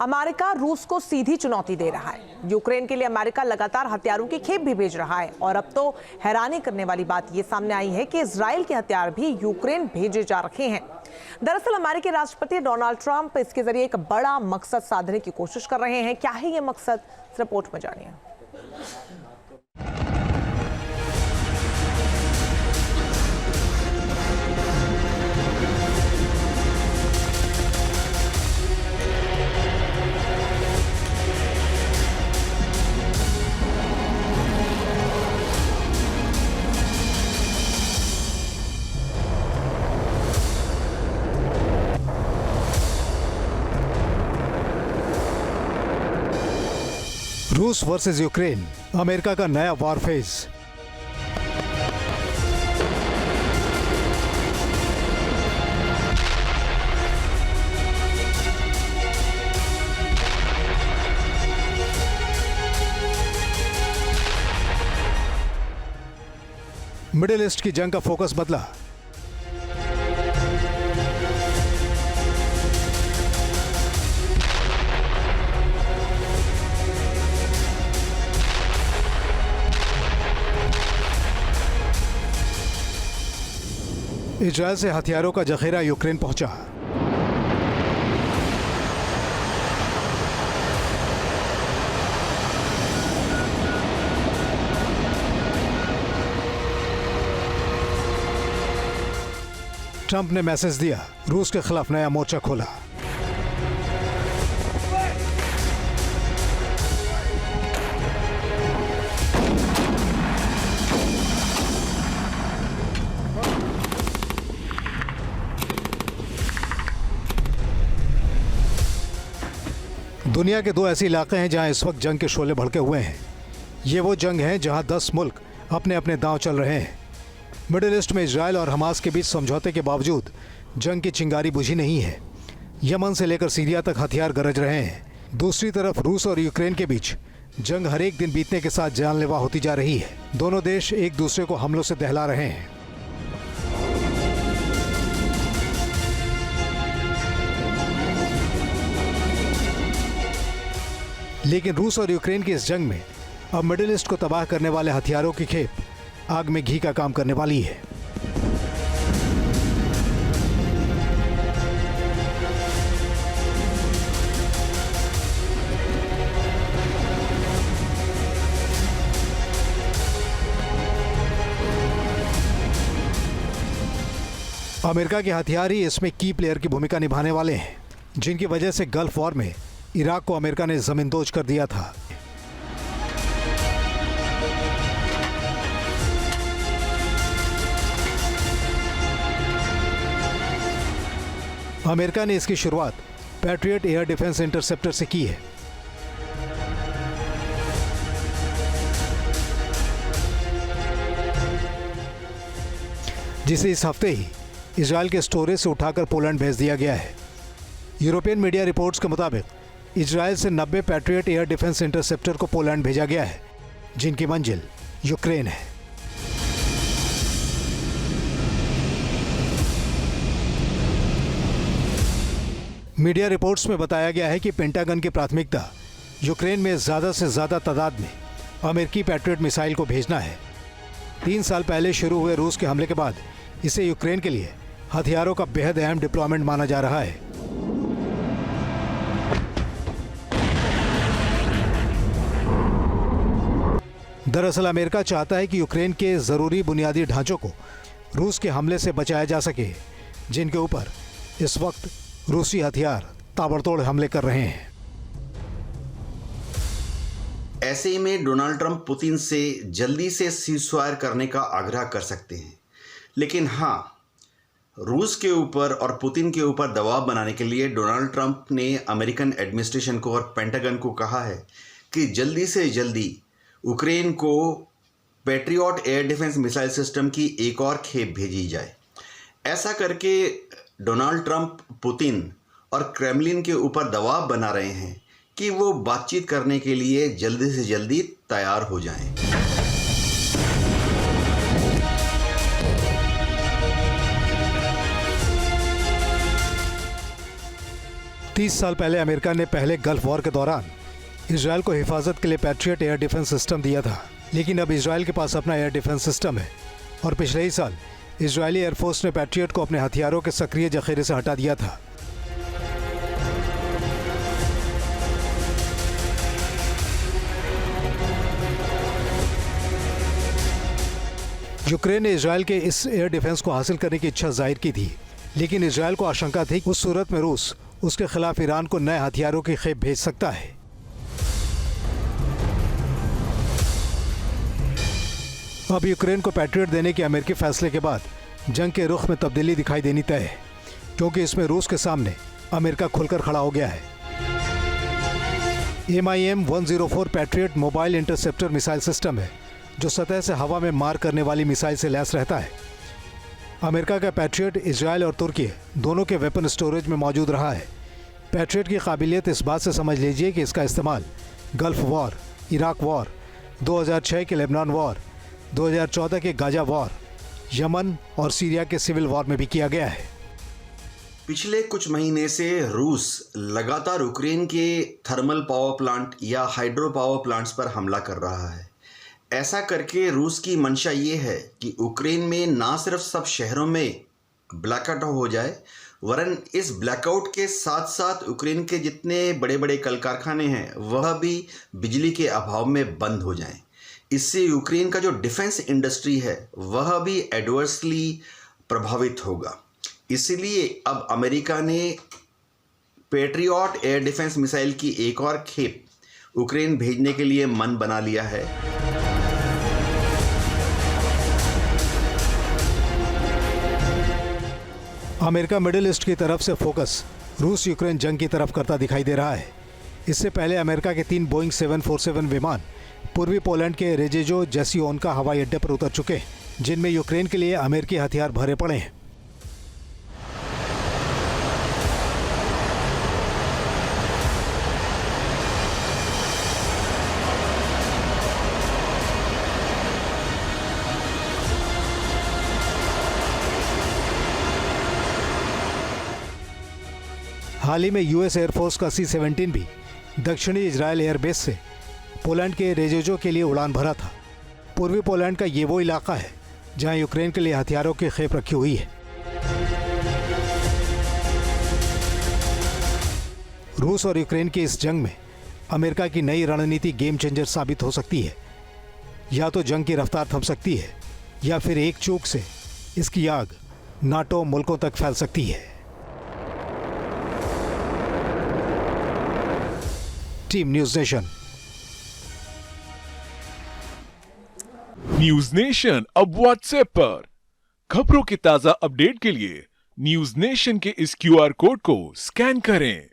America रूस को सीधी चुनौती दे रहा है। यूक्रेन के लिए अमेरिका लगातार हथियारों की खेप भी भेज रहा है और अब तो हैरानी करने वाली बात यह सामने आई है कि इजराइल के हथियार भी यूक्रेन भेजे जा रहे हैं। दरअसल अमेरिकी राष्ट्रपति डोनाल्ड ट्रंप इसके जरिए एक बड़ा मकसद साधने की कोशिश कर रहे हैं। क्या है ये मकसद, रिपोर्ट में जानिए। रूस वर्सेस यूक्रेन, अमेरिका का नया वॉर फेज। मिडिल ईस्ट की जंग का फोकस बदला। इजरायल से हथियारों का जखीरा यूक्रेन पहुंचा। ट्रंप ने मैसेज दिया, रूस के खिलाफ नया मोर्चा खोला। दुनिया के दो ऐसे इलाके हैं जहां इस वक्त जंग के शोले भड़के हुए हैं। ये वो जंग है जहां 10 मुल्क अपने अपने दांव चल रहे हैं। मिडिल ईस्ट में इजरायल और हमास के बीच समझौते के बावजूद जंग की चिंगारी बुझी नहीं है। यमन से लेकर सीरिया तक हथियार गरज रहे हैं। दूसरी तरफ रूस और यूक्रेन के बीच जंग हर एक दिन बीतने के साथ जानलेवा होती जा रही है। दोनों देश एक दूसरे को हमलों से दहला रहे हैं। लेकिन रूस और यूक्रेन की इस जंग में अब मिडिल ईस्ट को तबाह करने वाले हथियारों की खेप आग में घी का काम करने वाली है। अमेरिका के हथियार ही इसमें की प्लेयर की भूमिका निभाने वाले हैं, जिनकी वजह से गल्फ वॉर में इराक को अमेरिका ने जमींदोज कर दिया था। अमेरिका ने इसकी शुरुआत पैट्रियट एयर डिफेंस इंटरसेप्टर से की है। जिसे इस हफ्ते ही इजरायल के स्टोरेज से उठाकर पोलैंड भेज दिया गया है। यूरोपियन मीडिया रिपोर्ट्स के मुताबिक इजरायल से 90 पैट्रियट एयर डिफेंस इंटरसेप्टर को पोलैंड भेजा गया है, जिनकी मंजिल यूक्रेन है। मीडिया रिपोर्ट्स में बताया गया है कि पेंटागन की प्राथमिकता यूक्रेन में ज़्यादा से ज़्यादा तादाद में अमेरिकी पैट्रियट मिसाइल को भेजना है। 3 साल पहले शुरू हुए रूस के हमले के बाद इसे यूक्रेन के लिए हथियारों का बेहद अहम डिप्लॉयमेंट माना जा रहा है। दरअसल अमेरिका चाहता है कि यूक्रेन के जरूरी बुनियादी ढांचों को रूस के हमले से बचाया जा सके, जिनके ऊपर इस वक्त रूसी हथियार ताबड़तोड़ हमले कर रहे हैं। ऐसे ही में डोनाल्ड ट्रंप पुतिन से जल्दी से सीज़फायर करने का आग्रह कर सकते हैं, लेकिन हाँ, रूस के ऊपर और पुतिन के ऊपर दबाव बनाने के लिए डोनाल्ड ट्रंप ने अमेरिकन एडमिनिस्ट्रेशन को और पेंटागन को कहा है कि जल्दी से जल्दी यूक्रेन को patriot air defence missile system की एक और खेप भेजी जाए। ऐसा करके डोनाल्ड ट्रंप पुतिन और क्रेमलिन के ऊपर दबाव बना रहे हैं कि वो बातचीत करने के लिए जल्दी से जल्दी तैयार हो जाएं। 30 साल पहले अमेरिका ने पहले गल्फ वॉर के दौरान इजराइल को हिफाजत के लिए पैट्रियट एयर डिफेंस सिस्टम दिया था, लेकिन अब इजराइल के पास अपना एयर डिफेंस सिस्टम है और पिछले ही साल इजरायली एयरफोर्स ने पैट्रियट को अपने हथियारों के सक्रिय जखीरे से हटा दिया था। यूक्रेन ने इजराइल के इस एयर डिफेंस को हासिल करने की इच्छा जाहिर की थी, लेकिन इजराइल को आशंका थी उस सूरत में रूस उसके खिलाफ ईरान को नए हथियारों की खेप भेज सकता है। अब यूक्रेन को पैट्रियट देने के अमेरिकी फैसले के बाद जंग के रुख में तब्दीली दिखाई देनी तय है, क्योंकि इसमें रूस के सामने अमेरिका खुलकर खड़ा हो गया है। MIM-104 patriot mobile interceptor missile system है, जो सतह से हवा में मार करने वाली मिसाइल से लैस रहता है। अमेरिका का पैट्रियट इजराइल और तुर्की दोनों के वेपन स्टोरेज में मौजूद रहा है। पैट्रियट की काबिलियत इस बात से समझ लीजिए कि इसका इस्तेमाल गल्फ वॉर, इराक वॉर, 2006 के लेबनान वॉर, 2014 के गाजा वॉर, यमन और सीरिया के सिविल वॉर में भी किया गया है। पिछले कुछ महीने से रूस लगातार यूक्रेन के थर्मल पावर प्लांट या हाइड्रो पावर प्लांट्स पर हमला कर रहा है। ऐसा करके रूस की मंशा ये है कि यूक्रेन में ना सिर्फ सब शहरों में ब्लैकआउट हो जाए, वरन इस ब्लैकआउट के साथ साथ यूक्रेन के जितने बड़े बड़े कल कारखाने हैं वह भी बिजली के अभाव में बंद हो जाएं। इससे यूक्रेन का जो डिफेंस इंडस्ट्री है वह भी एडवर्सली प्रभावित होगा। इसलिए अब अमेरिका ने पैट्रियट एयर डिफेंस मिसाइल की एक और खेप यूक्रेन भेजने के लिए मन बना लिया है। अमेरिका मिडिल ईस्ट की तरफ से फोकस रूस यूक्रेन जंग की तरफ करता दिखाई दे रहा है। इससे पहले अमेरिका के 3 बोइंग 747 विमान पूर्वी पोलैंड के रेजेजो जेसियोनका हवाई अड्डे पर उतर चुके हैं, जिनमें यूक्रेन के लिए अमेरिकी हथियार भरे पड़े हैं। हाल ही में यूएस एयरफोर्स का C-17 भी दक्षिणी इजरायल एयरबेस से पोलैंड के रेजेजो के लिए उड़ान भरा था। पूर्वी पोलैंड का ये वो इलाका है जहां यूक्रेन के लिए हथियारों की खेप रखी हुई है। रूस और यूक्रेन की इस जंग में अमेरिका की नई रणनीति गेम चेंजर साबित हो सकती है। या तो जंग की रफ्तार थम सकती है या फिर एक चूक से इसकी आग नाटो मुल्कों तक फैल सकती है। Team news nation. News nation अब व्हाट्सएप पर खबरों के ताजा अपडेट के लिए न्यूज नेशन के इस QR कोड को स्कैन करें।